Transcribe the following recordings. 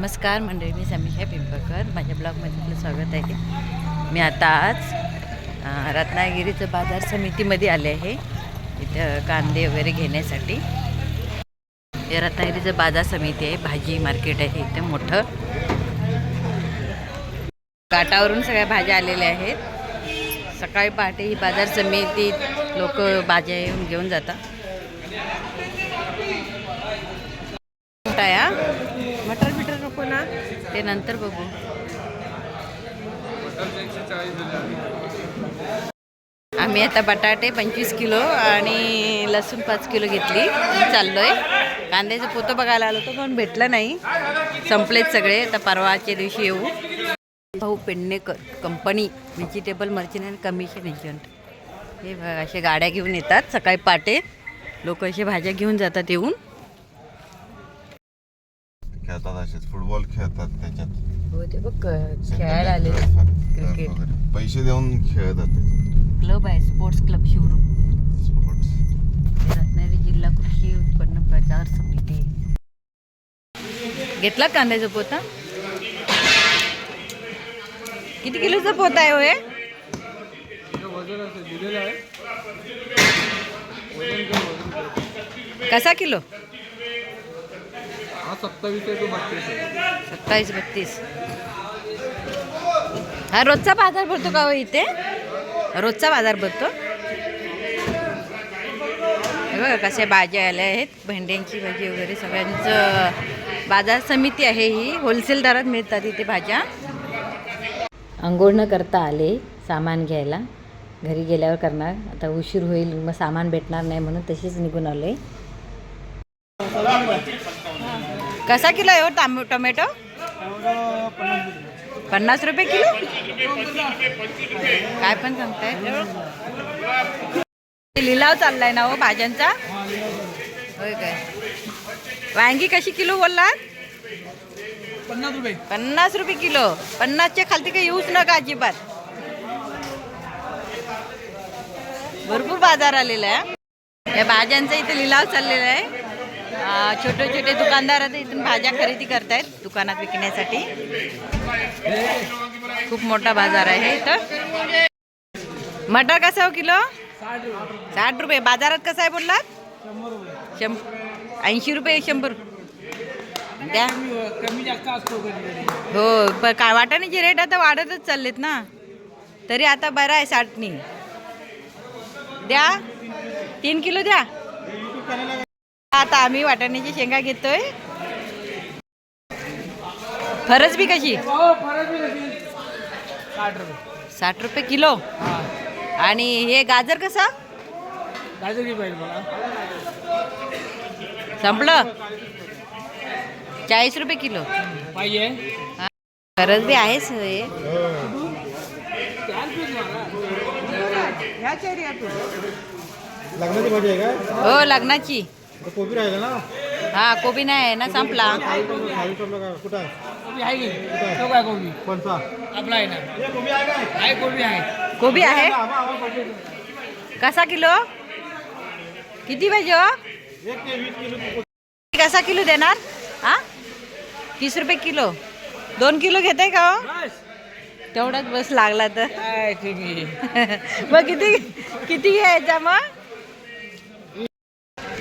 नमस्कार मंडळी, मी समीक्षा पिंपळकर. माझ्या ब्लॉगमध्ये आपलं स्वागत आहे. मी आता आज रत्नागिरीचं बाजार समितीमध्ये आले आहे. इथं कांदे वगैरे घेण्यासाठी. हे रत्नागिरीचं बाजार समिती आहे, भाजी मार्केट आहे इथं मोठं. काटावरून सगळ्या भाज्या आलेल्या आहेत. सकाळी पहाटे ही बाजार समितीत लोक भाज्या येऊन घेऊन जातात. मटर बिटर नको ना, ते नंतर बघू. आम्ही आता बटाटे 25 किलो आणि लसूण 5 किलो घेतली. चाललोय. कांद्याचं पोतं बघायला आलो होतो पण भेटलं नाही, संपलेत सगळे. आता परवाच्या दिवशी येऊ. भाऊ Pednekar company, vegetable merchant and commission agent. हे असे गाड्या घेऊन येतात सकाळी पहाटे. लोक असे भाज्या घेऊन जातात येऊन. खेळतात, असेच फुटबॉल खेळतात त्याच्यात. हो, ते बघ खेळायला आले. क्रिकेट पैसे देऊन खेळतात. क्लब आहे, स्पोर्ट्स क्लब शिवरू. रत्नागिरी जिल्हा कृषी उत्पन्न बाजार समिती. घेतला कांद्याचा पोता? किती किलोचा पोता आहे हो हे? कसा किलो? 27-32. हा रोजचा बाजार भरतो का हो इथे? रोजचा बाजार भरतो. बघा कशा भाज्या आल्या आहेत. भेंड्यांची भाजी वगैरे सगळ्यांचं बाजार समिती आहे ही. होलसेल दरात मिळतात इथे भाज्या. अंघोळ न करता आले सामान घ्यायला. घरी गेल्यावर करणार. आता उशीर होईल, मग सामान भेटणार नाही म्हणून तशीच निघून आले. कसा किलो आहे हो टोमॅटो? 50 रुपये किलो. काय पण सांगताय. लिलाव चाललाय ना हो भाज्यांचा. होय काय? वांगी कशी किलो बोललात? 50 रुपये. 50 रुपये किलो. 50च्या खालती काही येऊच नका अजिबात. भरपूर बाजार आलेला आहे. या भाज्यांचा इथे लिलाव चाललेला आहे. छोटे छोटे दुकानदार आता इथून भाज्या खरेदी करतायत दुकानात विकण्यासाठी. खूप मोठा बाजार आहे इथं. मटर कसा हो किलो? 60 रुपये. बाजारात कसा आहे बोललात? 80 रुपये. 100 द्या. हो, पण काय वाटाण्याची रेट आता वाढतच चाललेत ना. तरी आता बरं आहे 60नी. द्या 3 किलो द्या. आता आम्ही वाटाण्याची शेंगा घेतोय. फरस बी कशी? 60 रुपये किलो. आणि हे गाजर कसा? संपलं. 40 रुपये किलो पाहिजे. फरस बी आहेच हे. लग्नाची भाजी आहे का? हो, लग्नाची. कोबी राहिला ना? हा, कोबी नाही आहे ना, संपला. कुठं आहे? तो काय कोबी? कोणता? आपला आहे ना. कोबी आहे काय? आहे, कोबी आहे. कोबी आहे. कसा किलो? किती पाहिजे हो? 1 ते 20 किलो. कसा किलो देणार? हा, 30 रुपये किलो. 2 किलो घेताय का हो? तेवढाच बस लागला तर. मग किती घ्यायचा मग?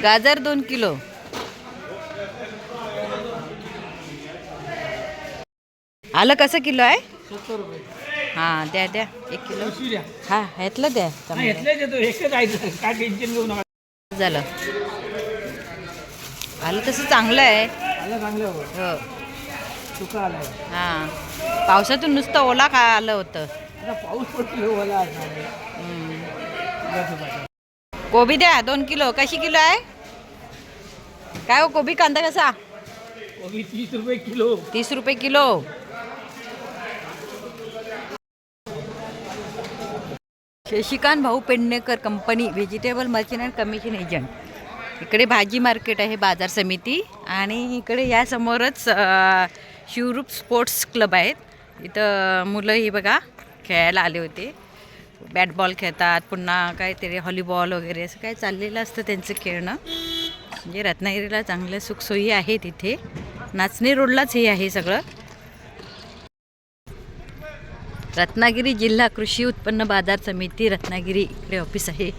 गाजर 2 किलो. आलं कसं किलो आहे? 70 रुपये. हां, द्या 1 किलो. हा, ह्यातलं द्या. काय टेन्शन घेऊ नका. झालं. आलं तसं चांगलं आहे. चांगलं हो. सुका आलाय. हां, पावसातून नुसतं ओला आलं होतं. आता पाऊस पडतो ओला असणार. कोबी द्या 2 किलो. कशी किलो आहे? काय हो कोबी? कांदा कसा? कोबी 30 रुपये किलो. 30 रुपये किलो. शशिकांत भाऊ Pednekar company, vegetable merchant and commission agent. इकडे भाजी मार्केट आहे, बाजार समिती. आणि इकडे या समोरच शिवरूप स्पोर्ट्स क्लब आहेत. इथं मुलं ही बघा खेळायला आले होते. बॅट बॉल खेळतात, पुन्हा काहीतरी हॉलीबॉल वगैरे असं काय चाललेलं असतं त्यांचं खेळणं. म्हणजे रत्नागिरीला चांगल्या सुखसोयी आहेत इथे. नाचणी रोडलाच हे आहे सगळं. रत्नागिरी जिल्हा कृषी उत्पन्न बाजार समिती रत्नागिरी इकडे ऑफिस आहे.